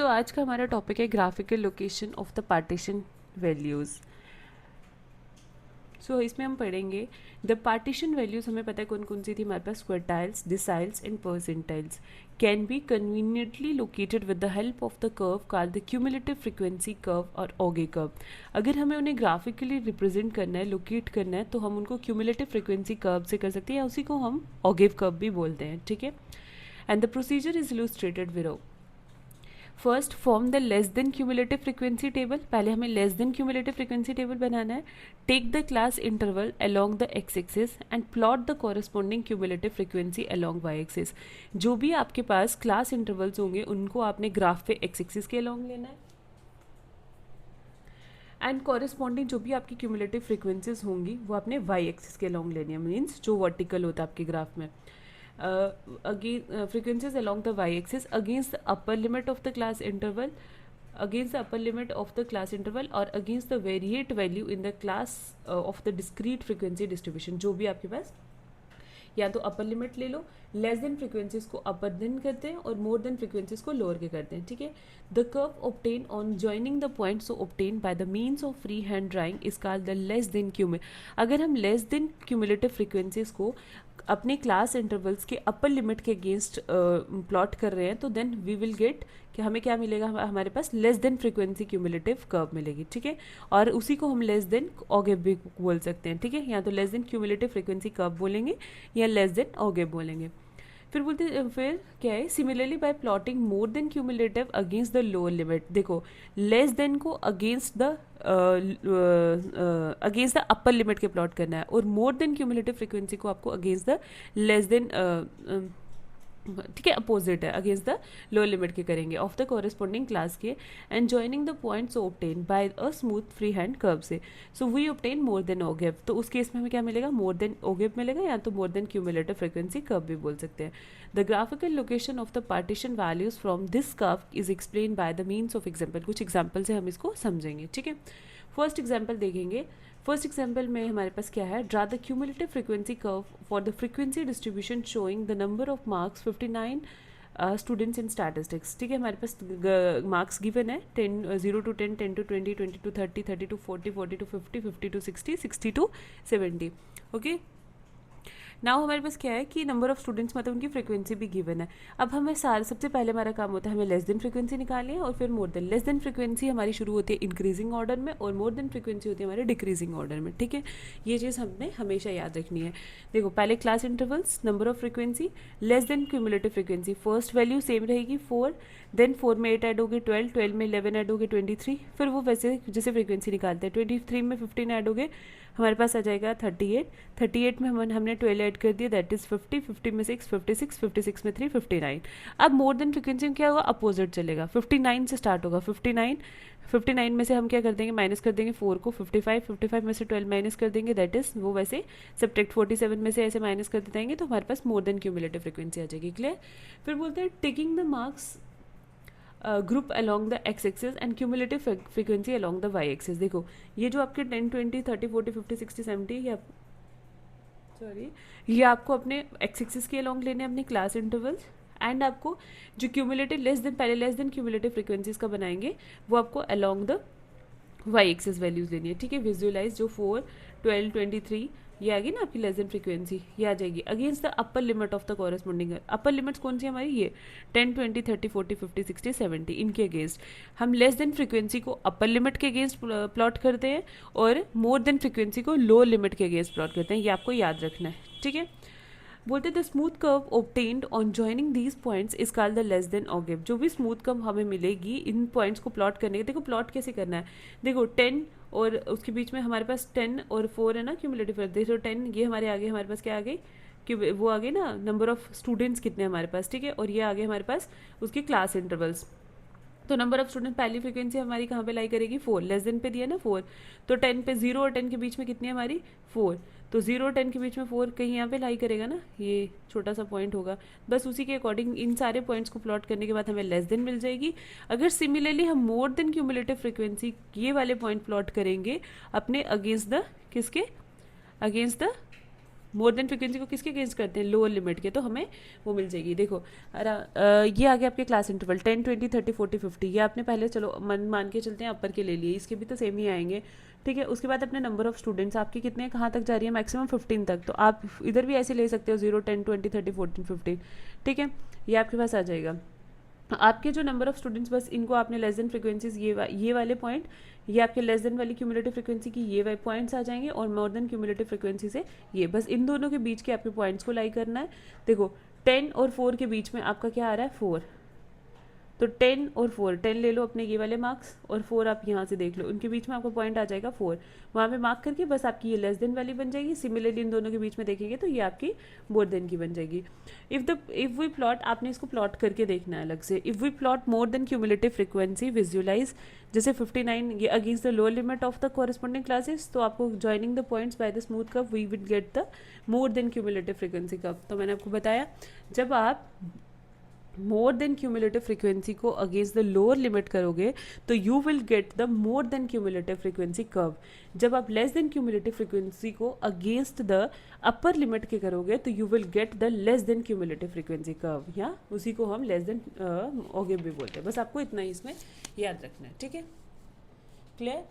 आज का हमारा टॉपिक है graphical location of the partition values. इसमें हम पढ़ेंगे द पार्टीशन वैल्यूज़। हमें पता है कौन कौन सी थी हमारे पास, quartiles, deciles and percentiles can be conveniently located with the help of the curve called the cumulative frequency curve और ऑगे कर्व। अगर हमें उन्हें ग्राफिकली रिप्रेजेंट करना है, लोकेट करना है, तो हम उनको क्यूमुलेटिव फ्रीक्वेंसी कर्व से कर सकते हैं, या उसी को हम ऑगेव कर्व भी बोलते हैं। ठीक है, and the procedure is illustrated below. First, form the less than cumulative frequency table. पहले हमें less than cumulative frequency table बनाना है। Take the class interval along the X axis and plot the corresponding cumulative frequency along Y axis. जो भी आपके पास class intervals होंगे उनको आपने ग्राफ पे एक्स एक्सिस के अलोंग लेना है, एंड कॉरस्पॉन्डिंग जो भी आपकी क्यूमुलेटिव फ्रीक्वेंसीज होंगी वो आपने वाई एक्सिस के अलोंग लेनी है, मीन्स जो वर्टिकल होता है आपके ग्राफ में। Frequencies along the y-axis against the upper limit of the class interval, or against the variate value in the class of the discrete frequency distribution। जो भी आपके पास, या तो अपर लिमिट ले लो, लेस देन फ्रीक्वेंसीज को अपर then करते हैं और मोर देन फ्रीक्वेंसीज को लोअर के करते हैं। ठीक है, the curve obtain on joining the point so obtain by the means of free hand drawing is called the less then अगर हम लेस देन क्यूमुलेटिव फ्रीक्वेंसीज को अपने क्लास इंटरवल्स के अपर लिमिट के अगेंस्ट प्लॉट कर रहे हैं, तो देन वी विल गेट कि हमें क्या मिलेगा, हमारे पास less than frequency cumulative curve मिलेगी। ठीक है, और उसी को हम लेस देन ऑगेव भी बोल सकते हैं। ठीक है, या तो less than cumulative frequency curve बोलेंगे या लेस देन ऑगेव बोलेंगे। फिर क्या है, similarly bye plotting more than cumulative against the lower limit. देखो, लेस देन को अगेंस्ट द अपर लिमिट के प्लॉट करना है, और मोर देन क्यूमुलेटिव फ्रीक्वेंसी को आपको अगेंस्ट द लेस देन, ठीक है, अपोजिट है, अगेंस्ट द लोअर लिमिट के करेंगे ऑफ द कॉरेस्पॉन्डिंग क्लास के, and joining the points obtain by a smooth free hand curve से। So we obtain more than ogive. तो उस केस में हमें क्या मिलेगा, मोर देन ओगेव मिलेगा, या तो मोर देन क्यूमुलेटिव फ्रीक्वेंसी कर्व भी बोल सकते हैं। The graphical location of the partition values from this curve is explain by the means of example. कुछ एग्जाम्पल से हम इसको समझेंगे। ठीक है, फर्स्ट एग्जाम्पल देखेंगे। फर्स्ट एग्जाम्पल में हमारे पास क्या है, draw the cumulative frequency curve for the frequency distribution showing the number of marks 59 students in statistics. ठीक है, हमारे पास मार्क्स गिवन है 0 to 10, 10 to 20, 20 to 30, 30 to 40, 40 to 50, 50 to 60, 60 to 70। Okay, now हमारे पास क्या है कि नंबर ऑफ स्टूडेंट्स मतलब उनकी फ्रीक्वेंसी भी गिवन है। अब हमें सबसे पहले हमारा काम होता है हमें लेस देन फ्रीक्वेंसी निकालनी है, और फिर more than. Less than frequency हमारी शुरू होती है इंक्रीजिंग ऑर्डर में, और मोर देन फ्रीक्वेंसी होती है हमारे डिक्रीजिंग ऑर्डर में। ठीक है, ये चीज़ हमने हमेशा याद रखनी है। देखो, पहले class intervals, number of frequency, less than cumulative frequency. First value same रहेगी 4, देन 4 में 8 ऐड होगे 12, 12 में 11 ऐड होगे 23, फिर वो वैसे जैसे फ्रीक्वेंसी निकालते हैं, 23 में 15 ऐड होगे, हमारे पास आ जाएगा 38, 38 में हमने 12 ऐड कर दिया, दैट इज़ 50, 50 में 6, 56, 56 में 3, 59। अब मोर देन फ्रीक्वेंसी में क्या होगा, अपोजिट चलेगा, 59 से स्टार्ट होगा, 59, 59 में से हम क्या कर देंगे, माइनस कर देंगे 4 को, 55, 55 में से 12 माइनस कर देंगे, दैट इज़ वो वैसे सब्ट्रैक्ट 47 में से ऐसे माइनस करते जाएंगे, तो हमारे पास मोर देन क्यूमुलेटिव फ्रीक्वेंसी आ जाएगी। क्लियर। फिर बोलते हैं taking the marks group along the X axis and cumulative frequency along the Y axis. देखो, ये जो आपके 10, 20, 30, 40, 50, 60, 70 या ये आपको अपने एक्स एक्सिस के अलॉन्ग लेने अपनी क्लास इंटरवल्स, एंड आपको जो क्यूमुलेटिव पहले लेस देन क्यूमुलेटिव फ्रीक्वेंसीज का बनाएंगे वो आपको along the Y axis values लेनी है। ठीक है, विजुअलाइज जो 4, 12, 23 ये आ गई ना आपकी लेस देन फ्रीक्वेंसी, ये आ जाएगी against the upper limit of the corresponding. Upper limits कौन सी हमारी, ये 10, 20, 30, 40, 50, 60, 70, इनके अगेंस्ट हम लेस देन फ्रीक्वेंसी को अपर लिमिट के अगेंस्ट प्लॉट करते हैं, और मोर देन फ्रीक्वेंसी को लोअर लिमिट के अगेंस्ट प्लॉट करते हैं। ये आपको याद रखना है। ठीक है, बोलते the smooth curve obtained on joining these points is called the less than ogive. जो भी स्मूथ कर्व हमें मिलेगी इन पॉइंट्स को प्लॉट करने के, देखो प्लॉट कैसे करना है, देखो 10 और उसके बीच में हमारे पास 10 और 4 है ना क्यूमुलेटिव। देखो 10 ये हमारे आगे, हमारे पास क्या आ गई कि वो आ गई ना नंबर ऑफ स्टूडेंट्स कितने हमारे पास। ठीक है, और ये आगे हमारे पास उसके क्लास इंटरवल्स। तो नंबर ऑफ स्टूडेंट पहली फ्रीक्वेंसी हमारी कहाँ पे लाई करेगी, 4, लेस देन पे दिया ना 4, तो 10 पे 0 और 10 के बीच में कितनी है हमारी 4, तो 0 और 10 के बीच में 4 कहीं यहाँ पे लाई करेगा ना, ये छोटा सा पॉइंट होगा। बस उसी के अकॉर्डिंग इन सारे पॉइंट्स को प्लॉट करने के बाद हमें लेस देन मिल जाएगी। अगर सिमिलरली हम मोर देन क्यूमुलेटिव फ्रीक्वेंसी ये वाले पॉइंट प्लॉट करेंगे अपने अगेंस्ट द किसके, against the more then frequency को किसके अगेंस्ट करते हैं, लोअर लिमिट के, तो हमें वो मिल जाएगी। देखो ये आ गया आपके क्लास इंटरवल 10, 20, 30, 40, 50, ये आपने पहले चलो मान के चलते हैं अपर के ले लिए, इसके भी तो सेम ही आएंगे, ठीक है। उसके बाद अपने नंबर ऑफ स्टूडेंट्स आपके कितने कहाँ तक जा रही है, मैक्सिमम 15 तक, तो आप इधर भी ऐसे ले सकते हो 0, 10, 20, 30, 40, 15, ठीक है, ये आपके पास आ जाएगा। आपके जो नंबर ऑफ स्टूडेंट्स बस इनको आपने लेस देन फ्रिक्वेंसीज ये वाले पॉइंट, ये आपके लेस देन वाली क्यूमुलेटिव फ्रिक्वेंसी की ये वाले पॉइंट्स आ जाएंगे, और मोर देन क्यूमुलेटिव फ्रिक्वेंसी से ये, बस इन दोनों के बीच के आपके पॉइंट्स को लाई करना है। देखो 10 और 4 के बीच में आपका क्या आ रहा है, 4, तो 10 और 4, 10 ले लो अपने ये वाले मार्क्स, और 4 आप यहाँ से देख लो, उनके बीच में आपका पॉइंट आ जाएगा 4, वहाँ पे मार्क करके बस आपकी ये लेस देन वाली बन जाएगी। सिमिलरली इन दोनों के बीच में देखेंगे तो ये आपकी मोर देन की बन जाएगी। इफ़ वी प्लॉट, आपने इसको प्लॉट करके देखना है अलग से। If we plot more than cumulative frequency visualise, जैसे 59 ये against the lower limit of the corresponding classes, तो आपको joining the points by the smooth curve we will get the more than cumulative frequency curve. तो मैंने आपको बताया जब आप मोर देन क्यूमुलेटिव फ्रिक्वेंसी को अगेंस्ट द लोअर लिमिट करोगे तो you will get the more than cumulative frequency curve. जब आप लेस देन क्यूमुलेटिव फ्रिक्वेंसी को अगेंस्ट द अपर लिमिट के करोगे तो you will get the less than cumulative frequency curve, या उसी को हम लेस देन ओगे भी बोलते हैं। बस आपको इतना ही इसमें याद रखना है, ठीक है, क्लियर।